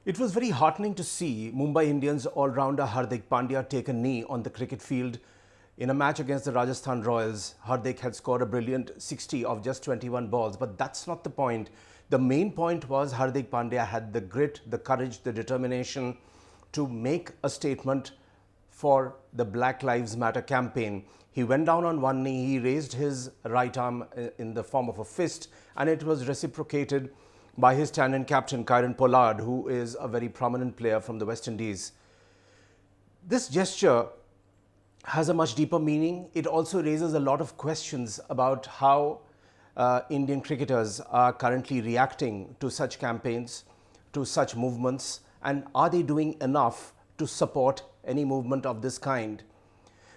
It was very heartening to see Mumbai Indians all-rounder Hardik Pandya take a knee on the cricket field. In a match against the Rajasthan Royals, Hardik had scored a brilliant 60 of just 21 balls, but that's not the point. The main point was Hardik Pandya had the grit, the courage, the determination to make a statement for the Black Lives Matter campaign. He went down on one knee, he raised his right arm in the form of a fist, and it was reciprocated by his stand-in captain Kieron Pollard, who is a very prominent player from the West Indies. This gesture has a much deeper meaning. It also raises a lot of questions about how Indian cricketers are currently reacting to such campaigns, to such movements, and are they doing enough to support any movement of this kind?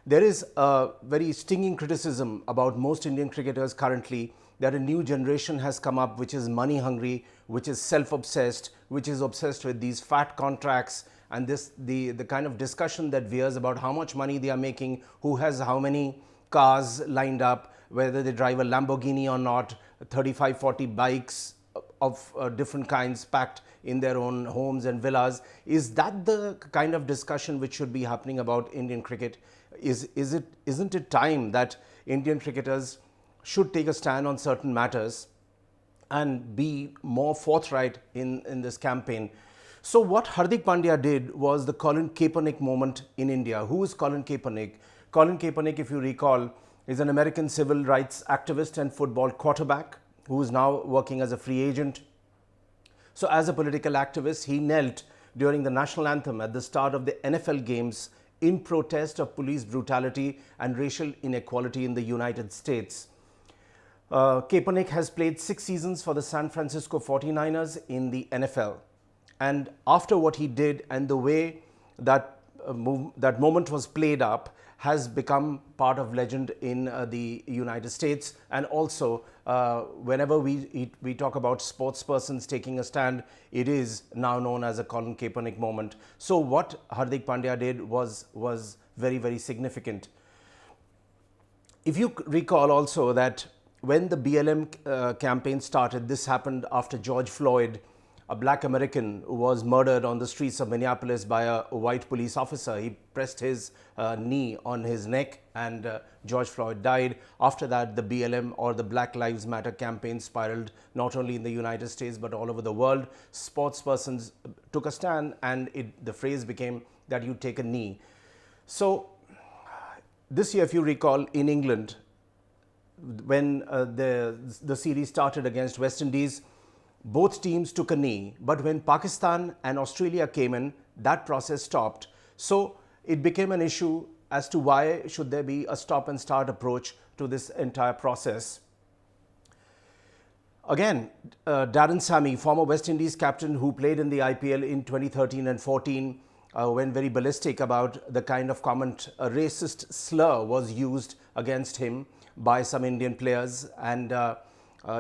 There is a very stinging criticism about most Indian cricketers currently that a new generation has come up which is money hungry, which is self-obsessed, which is obsessed with these fat contracts, and the kind of discussion that veers about how much money they are making, who has how many cars lined up, whether they drive a Lamborghini or not, 35, 40 bikes of different kinds packed in their own homes and villas. Is that the kind of discussion which should be happening about Indian cricket? Isn't it time that Indian cricketers should take a stand on certain matters and be more forthright in this campaign? So what Hardik Pandya did was the Colin Kaepernick moment in India. Who is Colin Kaepernick? Colin Kaepernick, if you recall, is an American civil rights activist and football quarterback who is now working as a free agent. So as a political activist, he knelt during the national anthem at the start of the NFL games in protest of police brutality and racial inequality in the United States. Kaepernick has played 6 seasons for the San Francisco 49ers in the NFL. And after what he did and the way that that moment was played up, has become part of legend in the United States. And also, whenever we talk about sports persons taking a stand, it is now known as a Colin Kaepernick moment. So what Hardik Pandya did was very, very significant. If you recall also that when the BLM campaign started, this happened after George Floyd, a black American, was murdered on the streets of Minneapolis by a white police officer. He pressed his knee on his neck and George Floyd died. After that, the BLM or the Black Lives Matter campaign spiraled not only in the United States but all over the world. Sports persons took a stand and the phrase became that you take a knee. So this year, if you recall, in England, when the series started against West Indies, both teams took a knee, but when Pakistan and Australia came in, that process stopped. So it became an issue as to why should there be a stop and start approach to this entire process. Again, Darren Sammy, former West Indies captain who played in the IPL in 2013 and 14, went very ballistic about the kind of comment a racist slur was used against him by some Indian players, and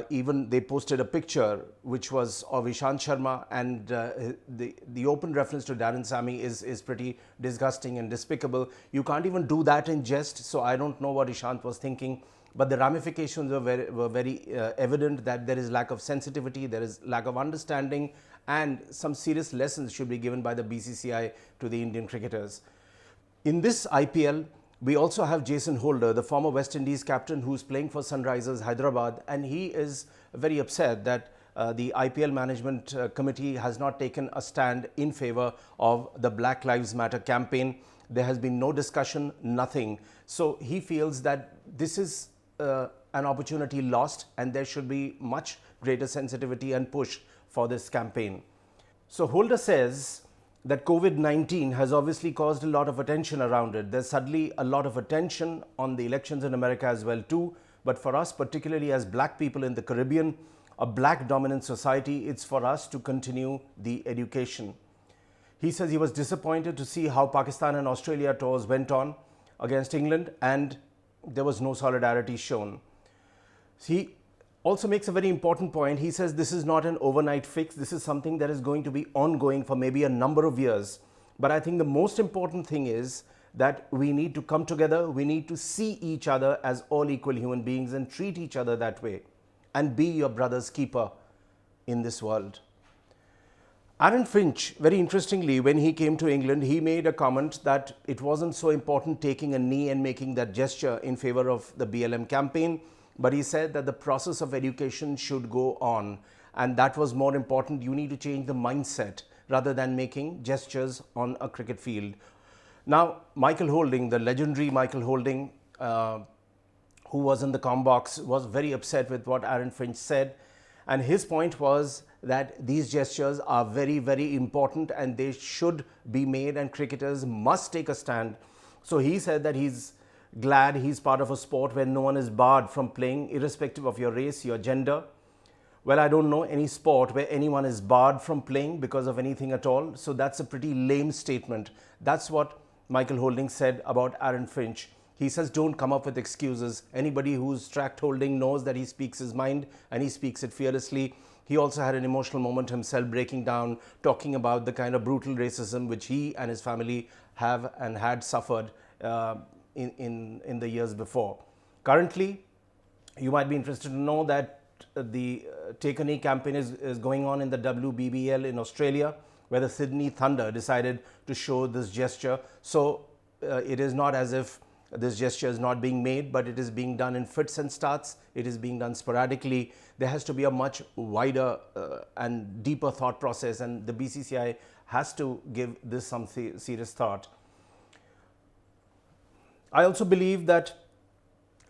even they posted a picture which was of Ishant Sharma, and the open reference to Darren Sammy is pretty disgusting and despicable. You can't even do that in jest, so I don't know what Ishant was thinking, but the ramifications were very evident that there is lack of sensitivity, there is lack of understanding, and some serious lessons should be given by the BCCI to the Indian cricketers. In this IPL, we also have Jason Holder, the former West Indies captain who's playing for Sunrisers Hyderabad, and he is very upset that the IPL management committee has not taken a stand in favor of the Black Lives Matter campaign. There has been no discussion, nothing. So he feels that this is an opportunity lost and there should be much greater sensitivity and push for this campaign. So Holder says that COVID-19 has obviously caused a lot of attention around it. There's suddenly a lot of attention on the elections in America as well too. But for us, particularly as black people in the Caribbean, a black dominant society, it's for us to continue the education. He says he was disappointed to see how Pakistan and Australia tours went on against England and there was no solidarity shown. He also makes a very important point. He says this is not an overnight fix. This is something that is going to be ongoing for maybe a number of years. But I think the most important thing is that we need to come together. We need to see each other as all equal human beings and treat each other that way and be your brother's keeper in this world. Aaron Finch, very interestingly, when he came to England, he made a comment that it wasn't so important taking a knee and making that gesture in favor of the BLM campaign, but he said that the process of education should go on, and that was more important. You need to change the mindset rather than making gestures on a cricket field. Now, Michael Holding, the legendary Michael Holding, who was in the comm box, was very upset with what Aaron Finch said. And his point was that these gestures are very, very important and they should be made, and cricketers must take a stand. So he said that he's glad he's part of a sport where no one is barred from playing, irrespective of your race, your gender. Well, I don't know any sport where anyone is barred from playing because of anything at all. So that's a pretty lame statement. That's what Michael Holding said about Aaron Finch. He says, don't come up with excuses. Anybody who's tracked Holding knows that he speaks his mind and he speaks it fearlessly. He also had an emotional moment himself, breaking down, talking about the kind of brutal racism which he and his family have and had suffered in the years before. Currently, you might be interested to know that the Take a Knee campaign is going on in the WBBL in Australia, where the Sydney Thunder decided to show this gesture. So it is not as if this gesture is not being made, but it is being done in fits and starts. It is being done sporadically. There has to be a much wider and deeper thought process, and the BCCI has to give this some serious thought. I also believe that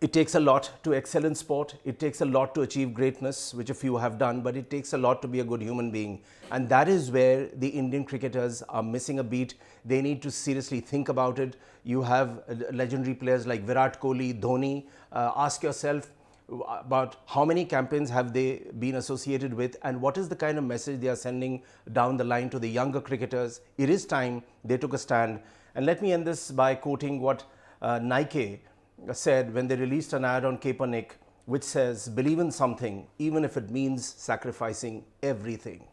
it takes a lot to excel in sport. It takes a lot to achieve greatness, which a few have done, but it takes a lot to be a good human being. And that is where the Indian cricketers are missing a beat. They need to seriously think about it. You have legendary players like Virat Kohli, Dhoni. Ask yourself about how many campaigns have they been associated with, and what is the kind of message they are sending down the line to the younger cricketers. It is time they took a stand. And let me end this by quoting what Nike said when they released an ad on Kaepernick, which says, believe in something, even if it means sacrificing everything.